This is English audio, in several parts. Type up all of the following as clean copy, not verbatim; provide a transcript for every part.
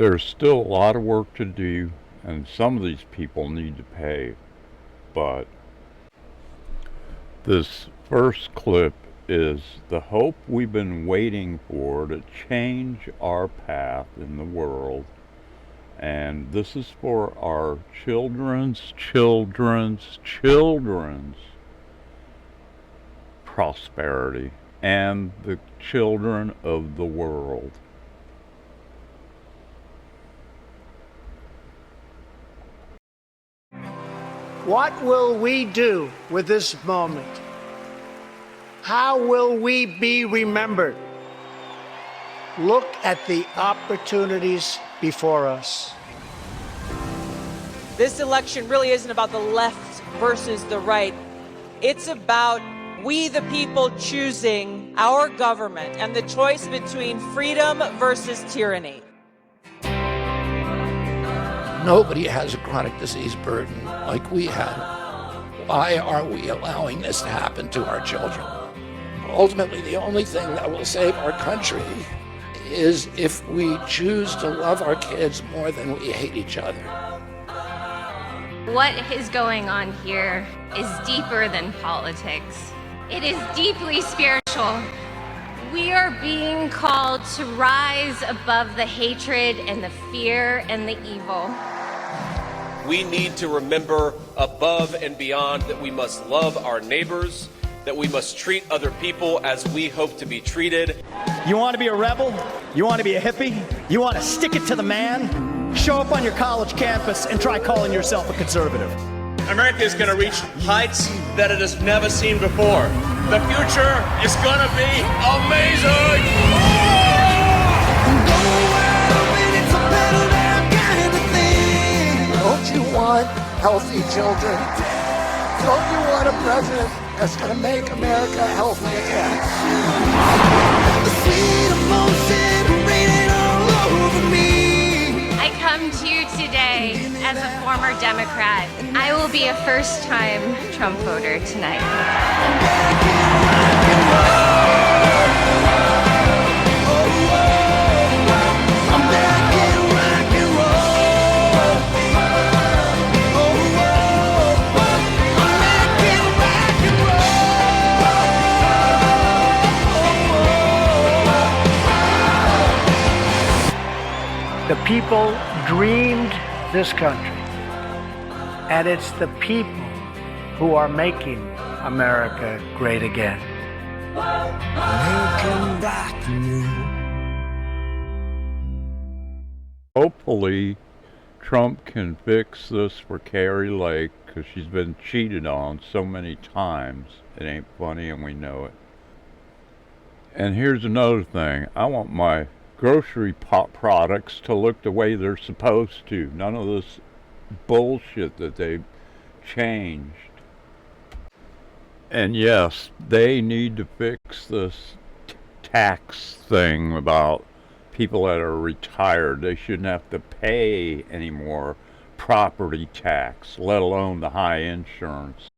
There's still a lot of work to do, and some of these people need to pay, but this first clip is the hope we've been waiting for to change our path in the world. And this is for our children's prosperity and the children of the world. What will we do with this moment? How will we be remembered? Look at the opportunities before us. This election really isn't about the left versus the right. It's about we the people choosing our government and the choice between freedom versus tyranny. Nobody has a chronic disease burden like we have. Why are we allowing this to happen to our children? Ultimately, the only thing that will save our country is if we choose to love our kids more than we hate each other. What is going on here is deeper than politics. It is deeply spiritual. We are being called to rise above the hatred and the fear and the evil. We need to remember above and beyond that we must love our neighbors, that we must treat other people as we hope to be treated. You want to be a rebel? You want to be a hippie? You want to stick it to the man? Show up on your college campus and try calling yourself a conservative. America is going to reach heights that it has never seen before. The future is going to be amazing! Don't you want healthy children? Don't you want a president that's going to make America healthy again? The sweet emotion raining all over me. I come to you today as a former Democrat. I will be a first-time Trump voter tonight. The people dreamed this country, and it's the people who are making America great again. Hopefully, Trump can fix this for Carrie Lake, because she's been cheated on so many times. It ain't funny, and we know it. And here's another thing. I want my grocery products to look the way they're supposed to. None of this bullshit that they've changed. And yes, they need to fix this tax thing about people that are retired. They shouldn't have to pay any more property tax, let alone the high insurance.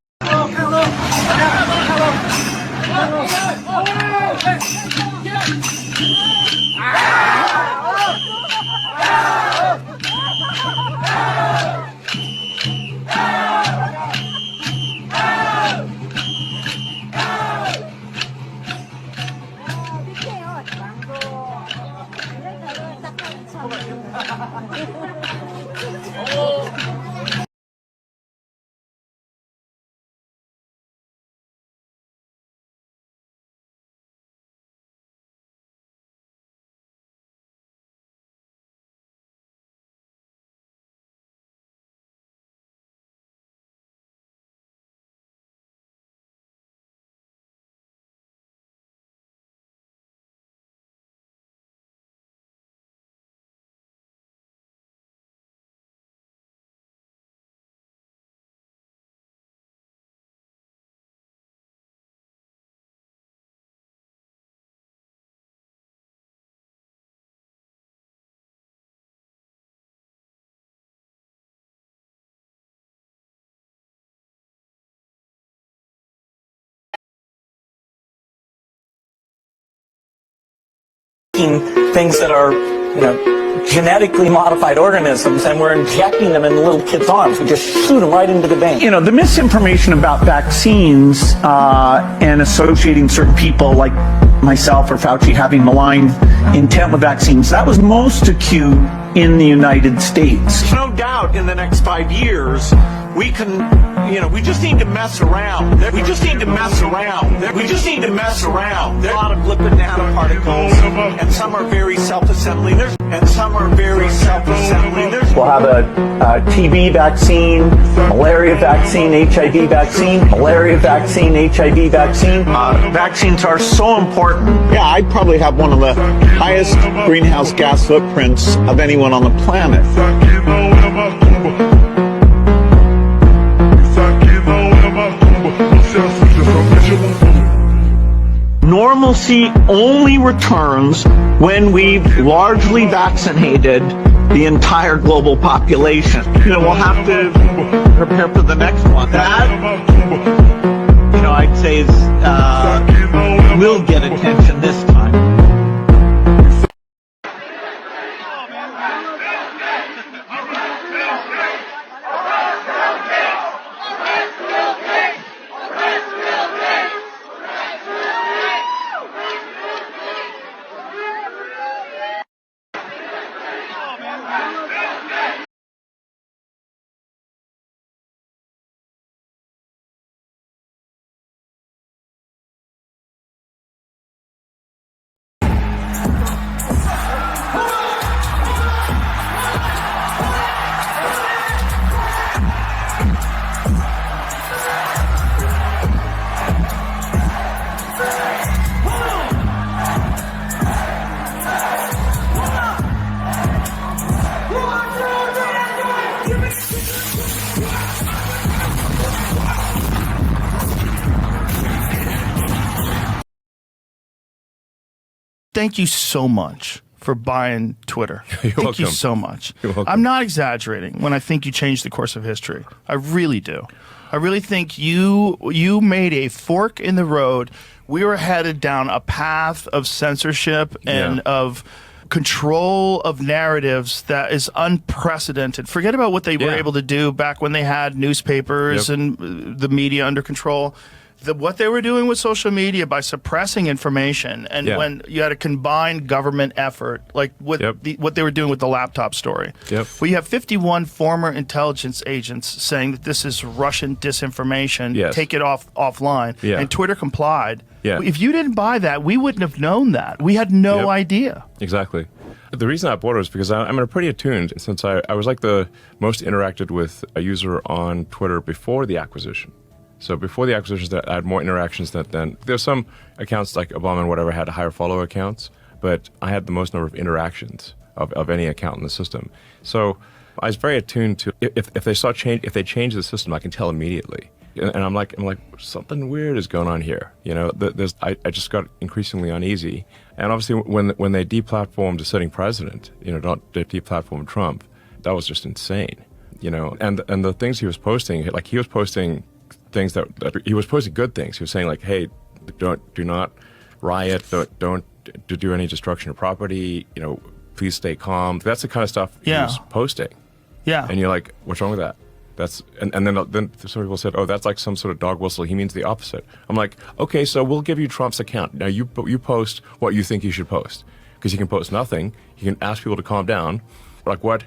Things that are, genetically modified organisms, and we're injecting them in little kids' arms. We just shoot them right into the vein. You know, the misinformation about vaccines and associating certain people like myself or Fauci having malign intent with vaccines, that was most acute in the United States. There's no doubt in the next 5 years, we can, you know, we just need to mess around. We just need to mess around. We just need to mess around. There are a lot of lipid nanoparticles, and some are very self-assembling, and some are very self-assembling. We'll have a TB vaccine, malaria vaccine, HIV vaccine, malaria vaccine, HIV vaccine. Vaccines are so important. Yeah, I'd probably have one of the highest greenhouse gas footprints of anyone on the planet. Normalcy only returns when we've largely vaccinated the entire global population. You know, we'll have to prepare for the next one. That, you know, I'd say is, will get attention this time. Thank you so much for buying Twitter. Thank you so much. You're welcome. I'm not exaggerating when I think you changed the course of history. I really do. I really think you made a fork in the road. We were headed down a path of censorship and of control of narratives that is unprecedented. Forget about what they were able to do back when they had newspapers and the media under control. What they were doing with social media by suppressing information, and when you had a combined government effort, like what they were doing with the laptop story. We have 51 former intelligence agents saying that this is Russian disinformation, take it offline, and Twitter complied. If you didn't buy that, we wouldn't have known that. We had no idea. Exactly. The reason I bought it was because I'm pretty attuned, since I was like the most interacted with a user on Twitter before the acquisition. So before the acquisitions, I had more interactions than there's some accounts like Obama and whatever had higher follower accounts, but I had the most number of interactions of any account in the system. So I was very attuned to if they change the system, I can tell immediately. And I'm like something weird is going on here. You know, I just got increasingly uneasy. And obviously when they deplatformed a sitting president, you know, don't deplatform Trump, that was just insane. You know, and the things he was posting, like he was posting things that he was posting good things. He was saying like, hey, do not riot, don't do any destruction of property, you know, please stay calm. That's the kind of stuff he was posting. And you're like, what's wrong with that? And then some people said, oh, that's like some sort of dog whistle. He means the opposite. I'm like, okay, so we'll give you Trump's account. Now you post what you think you should post, because he can post nothing. He can ask people to calm down. Like what?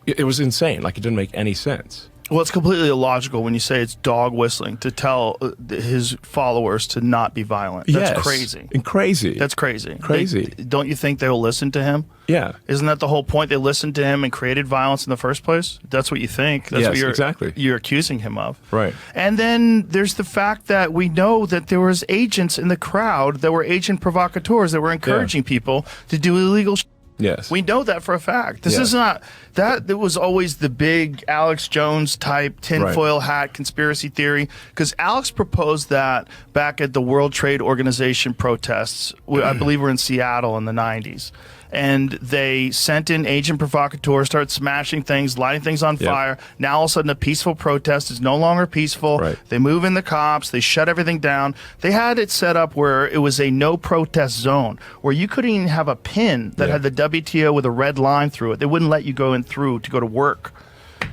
It was insane. Like it didn't make any sense. Well, it's completely illogical when you say it's dog whistling to tell his followers to not be violent. That's crazy. And crazy. That's crazy. Crazy. Don't you think they will listen to him? Yeah. Isn't that the whole point? They listened to him and created violence in the first place? That's what you think. That's what you're accusing him of. Right. And then there's the fact that we know that there was agents in the crowd that were agent provocateurs that were encouraging people to do illegal shit. Yes. We know that for a fact. This is not that. It was always the big Alex Jones type tinfoil hat conspiracy theory, because Alex proposed that back at the World Trade Organization protests. I believe we're in Seattle in the 90s. and they sent in agent provocateurs, started smashing things, lighting things on fire. Now all of a sudden a peaceful protest is no longer peaceful. Right. They move in the cops, they shut everything down. They had it set up where it was a no protest zone, where you couldn't even have a pin that had the WTO with a red line through it. They wouldn't let you go in through to go to work.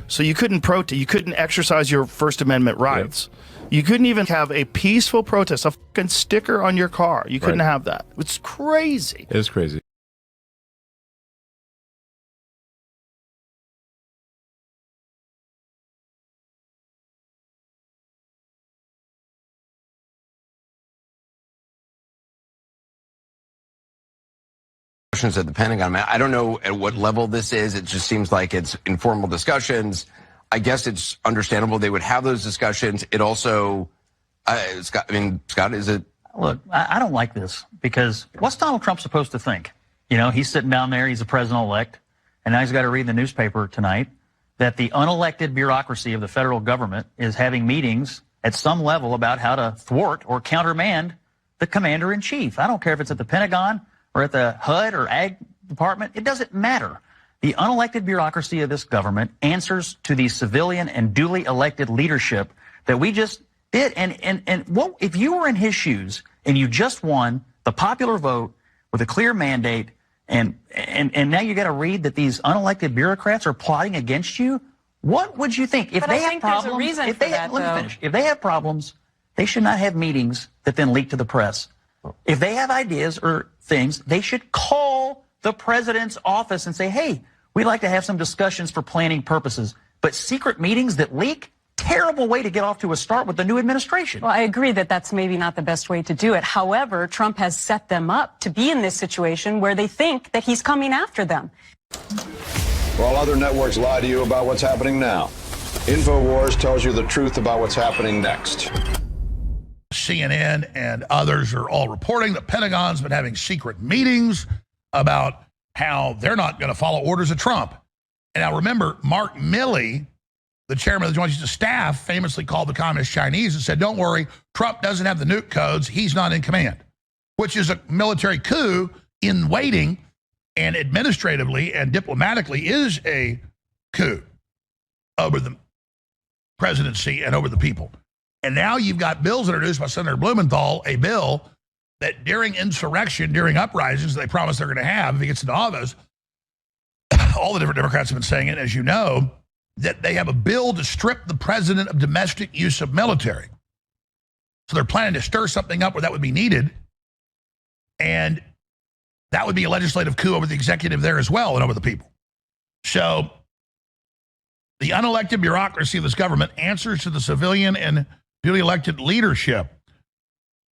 So you couldn't protest, you couldn't exercise your First Amendment rights. You couldn't even have a peaceful protest, a fucking sticker on your car. You couldn't have that. It's crazy. It is crazy. At the Pentagon. I don't know at what level this is. It just seems like it's informal discussions. I guess it's understandable they would have those discussions. It also, Scott, is it? Look, I don't like this because what's Donald Trump supposed to think? You know, he's sitting down there, he's the president-elect, and now he's got to read the newspaper tonight that the unelected bureaucracy of the federal government is having meetings at some level about how to thwart or countermand the commander-in-chief. I don't care if it's at the Pentagon or at the HUD or Ag Department. It doesn't matter. The unelected bureaucracy of this government answers to the civilian and duly elected leadership that we just did. And what if you were in his shoes and you just won the popular vote with a clear mandate, and now you got to read that these unelected bureaucrats are plotting against you? What would you think? If they have problems, let me finish. If they have problems, they should not have meetings that then leak to the press. If they have ideas or things, they should call the president's office and say, hey, we'd like to have some discussions for planning purposes. But secret meetings that leak, terrible way to get off to a start with the new administration. Well, I agree that that's maybe not the best way to do it. However, Trump has set them up to be in this situation where they think that he's coming after them. While other networks lie to you about what's happening now, InfoWars tells you the truth about what's happening next. CNN and others are all reporting the Pentagon's been having secret meetings about how they're not going to follow orders of Trump. And now remember, Mark Milley, the chairman of the Joint Chiefs of Staff, famously called the communist Chinese and said, don't worry, Trump doesn't have the nuke codes. He's not in command, which is a military coup in waiting, and administratively and diplomatically is a coup over the presidency and over the people. And now you've got bills introduced by Senator Blumenthal, a bill that during insurrection, during uprisings they promise they're going to have if he gets into office, all the different Democrats have been saying it, as you know, that they have a bill to strip the president of domestic use of military. So they're planning to stir something up where that would be needed. And that would be a legislative coup over the executive there as well and over the people. So the unelected bureaucracy of this government answers to the civilian and duly elected leadership.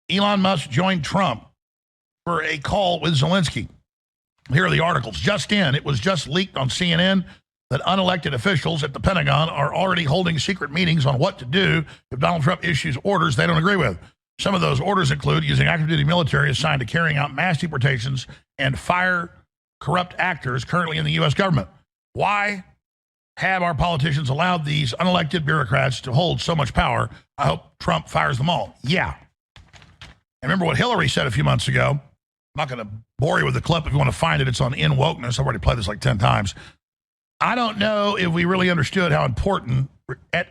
Elon Musk joined Trump for a call with Zelensky. Here are the articles. Just in, it was just leaked on CNN that unelected officials at the Pentagon are already holding secret meetings on what to do if Donald Trump issues orders they don't agree with. Some of those orders include using active duty military assigned to carrying out mass deportations and fire corrupt actors currently in the U.S. government. Why have our politicians allowed these unelected bureaucrats to hold so much power? I hope Trump fires them all. Yeah. And remember what Hillary said a few months ago. I'm not going to bore you with the clip. If you want to find it, it's on In Wokeness. I've already played this like 10 times. I don't know if we really understood how important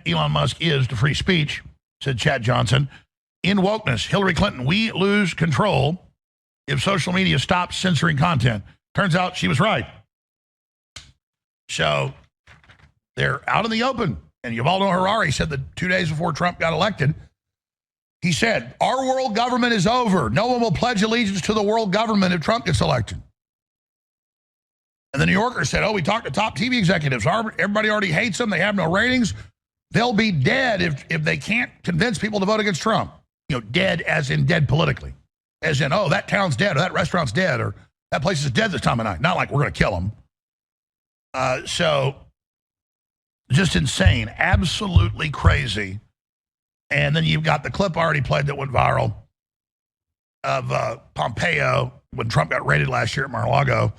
Elon Musk is to free speech, said Chad Johnson. In Wokeness, Hillary Clinton, we lose control if social media stops censoring content. Turns out she was right. So they're out in the open. And Yuval Harari said that 2 days before Trump got elected, he said, our world government is over. No one will pledge allegiance to the world government if Trump gets elected. And the New Yorker said, oh, we talked to top TV executives. Everybody already hates them. They have no ratings. They'll be dead if they can't convince people to vote against Trump. You know, dead as in dead politically. As in, oh, that town's dead, or that restaurant's dead, or that place is dead this time of night. Not like we're going to kill them. So just insane. Absolutely crazy. And then you've got the clip I already played that went viral of Pompeo when Trump got raided last year at Mar-a-Lago.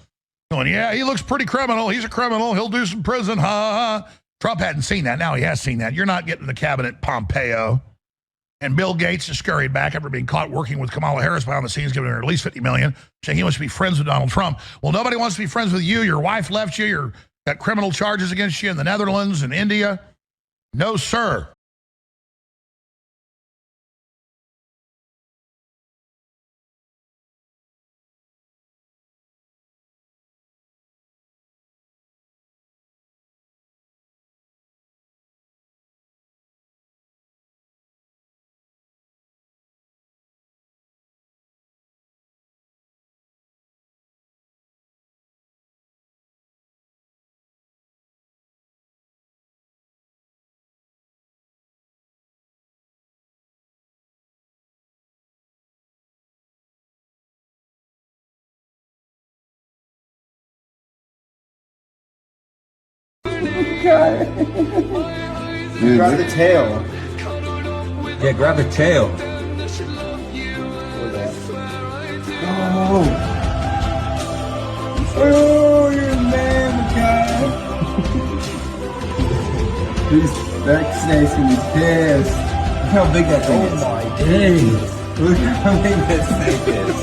Going, yeah, he looks pretty criminal. He's a criminal. He'll do some prison. Ha, ha, ha. Trump hadn't seen that. Now he has seen that. You're not getting the cabinet Pompeo. And Bill Gates has scurried back after being caught working with Kamala Harris behind the scenes, giving her at least $50 million, saying he wants to be friends with Donald Trump. Well, nobody wants to be friends with you. Your wife left you. You've got criminal charges against you in the Netherlands and India. No, sir. Dude, grab the tail. Yeah, grab the tail. Oh, you're a man, guy. That snake's gonna be pissed. Look how big that thing is. Oh my days. Look how big that snake is.